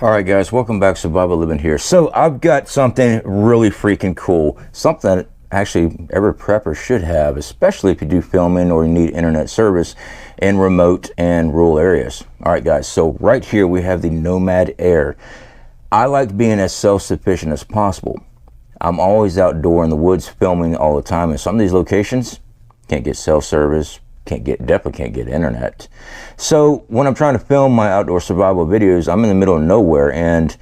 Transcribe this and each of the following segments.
All right, guys, welcome back. Survival Living here. So I've got something really freaking cool, something that actually every prepper should have, especially if you do filming or you need internet service in remote and rural areas. All right, guys, so right here we have the Nomad Air. I like being as self-sufficient as possible. I'm always outdoor in the woods filming all the time, and some of these locations can't get cell service, definitely can't get internet. So when I'm trying to film my outdoor survival videos, I'm in the middle of nowhere and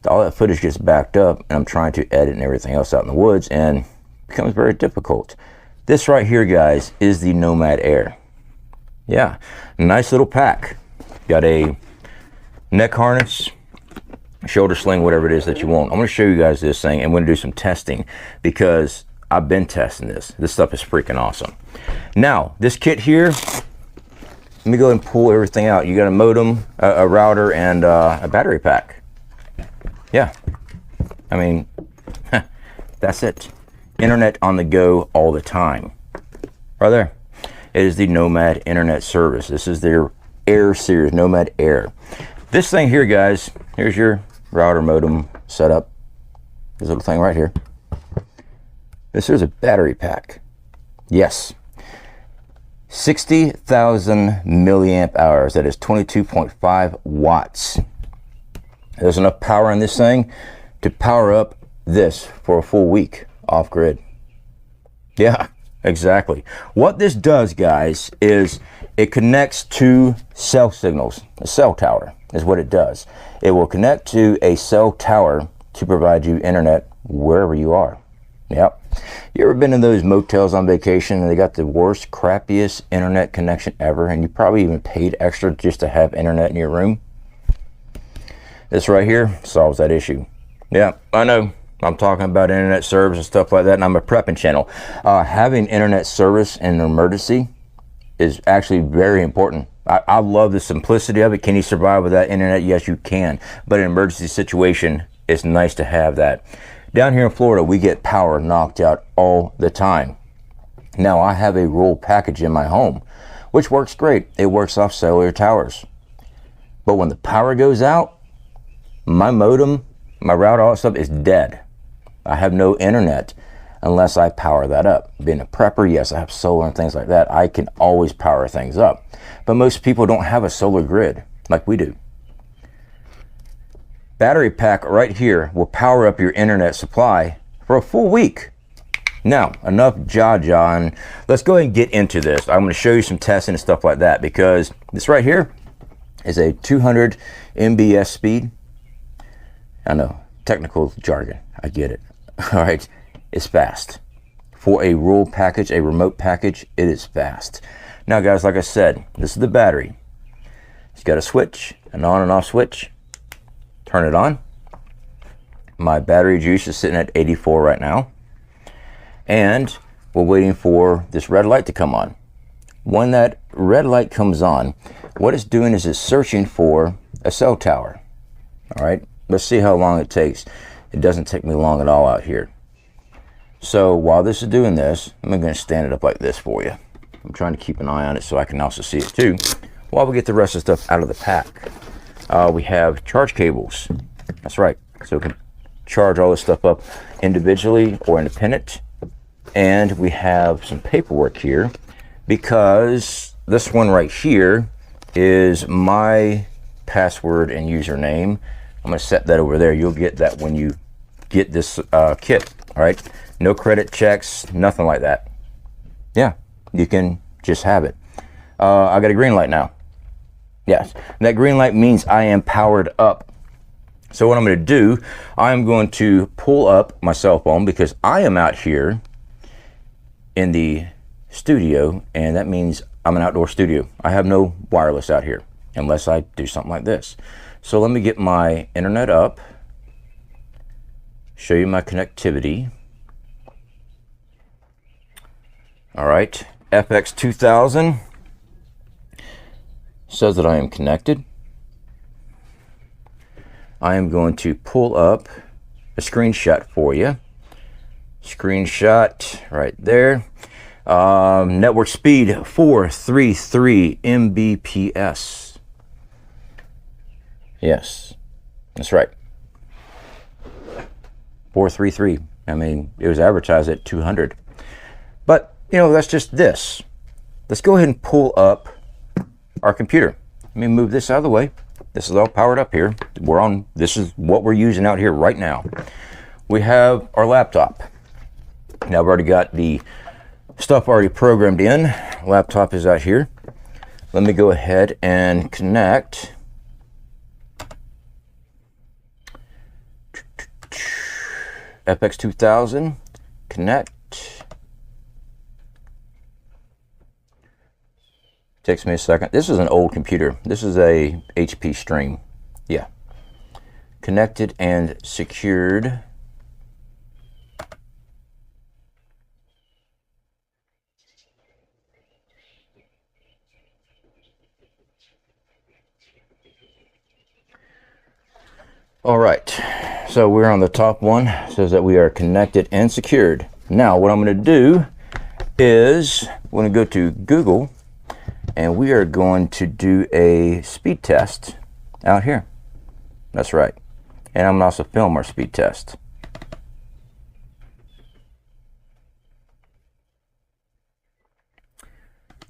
all that footage gets backed up, and I'm trying to edit and everything else out in the woods, and it becomes very difficult. This right here, guys, is the Nomad Air. Yeah, nice little pack. Got a neck harness, shoulder sling, whatever it is that you want. I'm going to show you guys this thing, and we're going to do some testing because I've been testing this. This stuff is freaking awesome. Now, this kit here, let me go ahead and pull everything out. You got a modem, a router, and a battery pack. Yeah, I mean, that's it. Internet on the go all the time. Right there. It is the Nomad Internet Service. This is their Air series, Nomad Air. This thing here, guys, here's your router modem setup. This little thing right here. This is a battery pack. Yes. 60,000 milliamp hours. That is 22.5 watts. There's enough power in this thing to power up this for a full week off grid. Yeah, exactly. What this does, guys, is it connects to cell signals. A cell tower is what it does. It will connect to a cell tower to provide you internet wherever you are. Yep. You ever been in those motels on vacation and they got the worst, crappiest internet connection ever, and you probably even paid extra just to have internet in your room? This right here solves that issue. Yeah, I know. I'm talking about internet service and stuff like that, and I'm a prepping channel. Having internet service in an emergency is actually very important. I love the simplicity of it. Can you survive without internet? Yes, you can. But in an emergency situation, it's nice to have that. Down here in Florida, we get power knocked out all the time. Now, I have a rural package in my home, which works great. It works off cellular towers. But when the power goes out, my modem, my router, all that stuff is dead. I have no internet unless I power that up. Being a prepper, yes, I have solar and things like that. I can always power things up. But most people don't have a solar grid like we do. Battery pack right here will power up your internet supply for a full week. Now, enough jaw, and let's go ahead and get into this. I'm going to show you some testing and stuff like that, because this right here is a 200 Mbps speed. I know, technical jargon, I get it. All right, it's fast. For a rural package, a remote package, it is fast. Now, guys, like I said, this is the battery. It's got a switch, an on and off switch. Turn it on. My battery juice is sitting at 84 right now, and we're waiting for this red light to come on. When that red light comes on, what it's doing is it's searching for a cell tower. All right, let's see how long it takes. It doesn't take me long at all out here. So while this is doing this, I'm going to stand it up like this for you. I'm trying to keep an eye on it so I can also see it too, while we get the rest of the stuff out of the pack. We have charge cables. That's right. So we can charge all this stuff up individually or independent. And we have some paperwork here, because this one right here is my password and username. I'm going to set that over there. You'll get that when you get this kit. All right. No credit checks, nothing like that. Yeah, you can just have it. I got a green light now. Yes, that green light means I am powered up. So what I'm going to do, I'm going to pull up my cell phone, because I am out here in the studio, and that means I'm an outdoor studio. I have no wireless out here unless I do something like this. So let me get my internet up, show you my connectivity. All right, FX 2000. Says that I am connected. I am going to pull up a screenshot for you. Screenshot right there. Network speed 433 Mbps. Yes, That's right. 433. I mean, it was advertised at 200. But, you know, that's just this. Let's go ahead and pull up our computer. Let me move this out of the way. This is all powered up here. This is what we're using out here right now. We have our laptop. Now I've already got the stuff already programmed in. Laptop is out here. Let me go ahead and connect. FX 2000, connect. Takes me a second. This is an old computer. This is a HP Stream. Yeah. Connected and secured. All right, so we're on the top one. It says that we are connected and secured. Now what I'm going to do is we're going to go to Google and we are going to do a speed test out here. That's right. And I'm going to also film our speed test.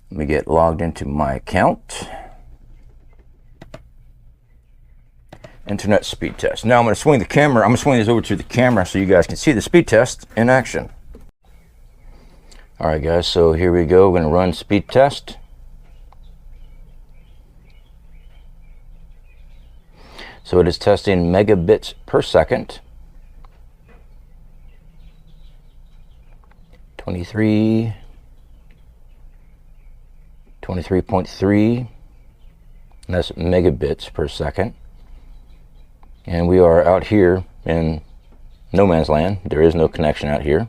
Let me get logged into my account. Internet speed test. Now I'm going to swing the camera. I'm going to swing this over to the camera so you guys can see the speed test in action. All right, guys. So here we go. We're going to run speed test. So it is testing megabits per second. 23.3. That's megabits per second. And we are out here in no man's land. There is no connection out here.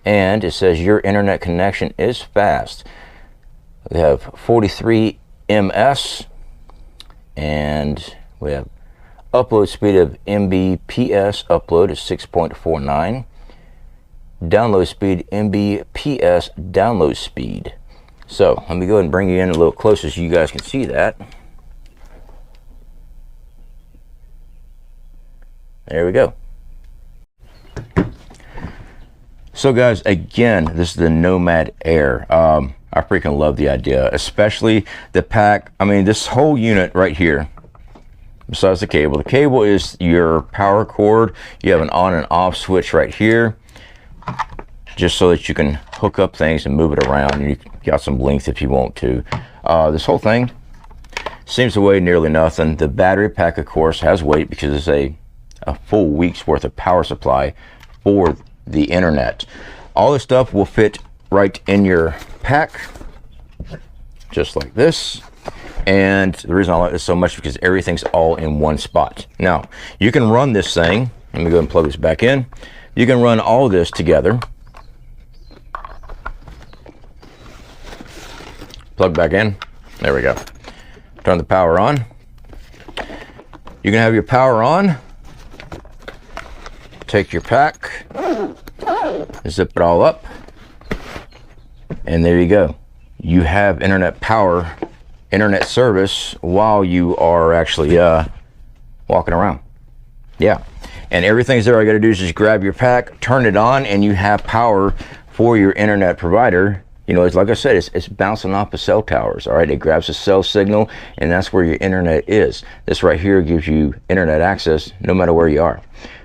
And it says your internet connection is fast. We have 43 ms and we have upload speed of Mbps. Upload is 6.49. Download speed Mbps download speed. So let me go ahead and bring you in a little closer so you guys can see that. There we go. So guys, again, this is the Nomad Air. I freaking love the idea, especially the pack. I mean, this whole unit right here, besides the cable is your power cord. You have an on and off switch right here, just so that you can hook up things and move it around. You got some length if you want to. This whole thing seems to weigh nearly nothing. The battery pack, of course, has weight because it's a full week's worth of power supply for the internet. All this stuff will fit right in your pack, just like this. And the reason I like this so much is because everything's all in one spot. Now, you can run this thing. Let me go ahead and plug this back in. You can run all this together. Plug back in. There we go. Turn the power on. You can have your power on. Take your pack, zip it all up, and there you go. You have internet power, internet service while you are actually walking around. Yeah, and everything's there. All you got to do is just grab your pack, turn it on, and you have power for your internet provider. You know, it's like I said, it's bouncing off the cell towers. All right, it grabs a cell signal, and that's where your internet is. This right here gives you internet access no matter where you are.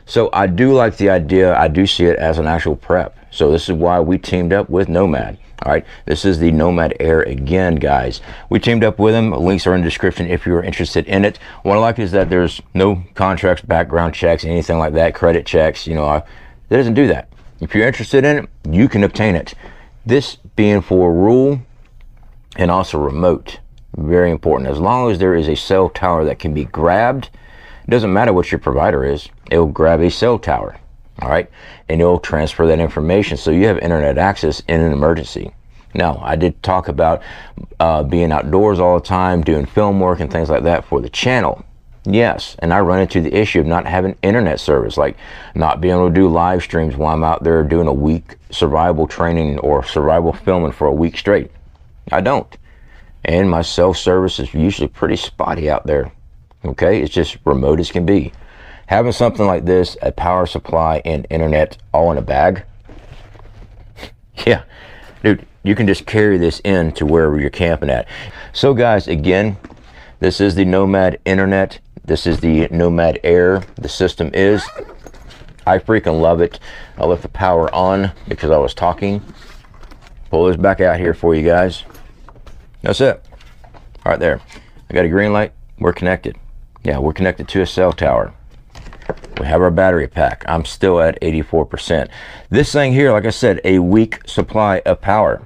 So I do like the idea. I do see it as an actual prep. So this is why we teamed up with Nomad. All right, this is the Nomad Air again, guys. We teamed up with them. Links are in the description if you're interested in it. What I like is that there's no contracts, background checks, anything like that, credit checks. You know, it doesn't do that. If you're interested in it, you can obtain it. This being for rural and also remote, very important. As long as there is a cell tower that can be grabbed, it doesn't matter what your provider is, it will grab a cell tower, all right, and it will transfer that information so you have internet access in an emergency. Now, I did talk about being outdoors all the time, doing film work and things like that for the channel. Yes, and I run into the issue of not having internet service, like not being able to do live streams while I'm out there doing a week survival training or survival filming for a week straight. I don't. And my cell service is usually pretty spotty out there. Okay, it's just remote as can be. Having something like this, a power supply and internet all in a bag, yeah, dude, you can just carry this in to wherever you're camping at. So guys, again, this is the Nomad internet. This is the Nomad Air. The system is, I freaking love it. I left the power on because I was talking. Pull this back out here for you guys. That's it. All right there. I got a green light. We're connected. Yeah, we're connected to a cell tower. We have our battery pack. I'm still at 84%. This thing here, like I said, a week supply of power.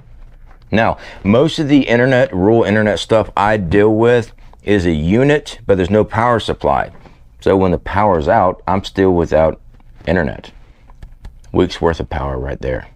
Now, most of the internet, rural internet stuff I deal with is a unit, but there's no power supply. So when the power's out, I'm still without internet. Week's worth of power right there.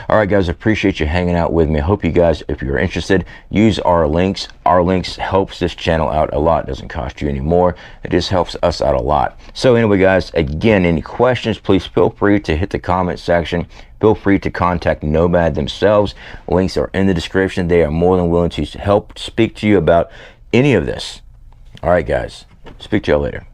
All right, guys, appreciate you hanging out with me. I hope you guys, if you're interested, use our links. Our links helps this channel out a lot. It doesn't cost you any more. It just helps us out a lot. So anyway, guys, again, any questions, please feel free to hit the comment section. Feel free to contact Nomad themselves. Links are in the description. They are more than willing to help speak to you about any of this. All right, guys, speak to you later.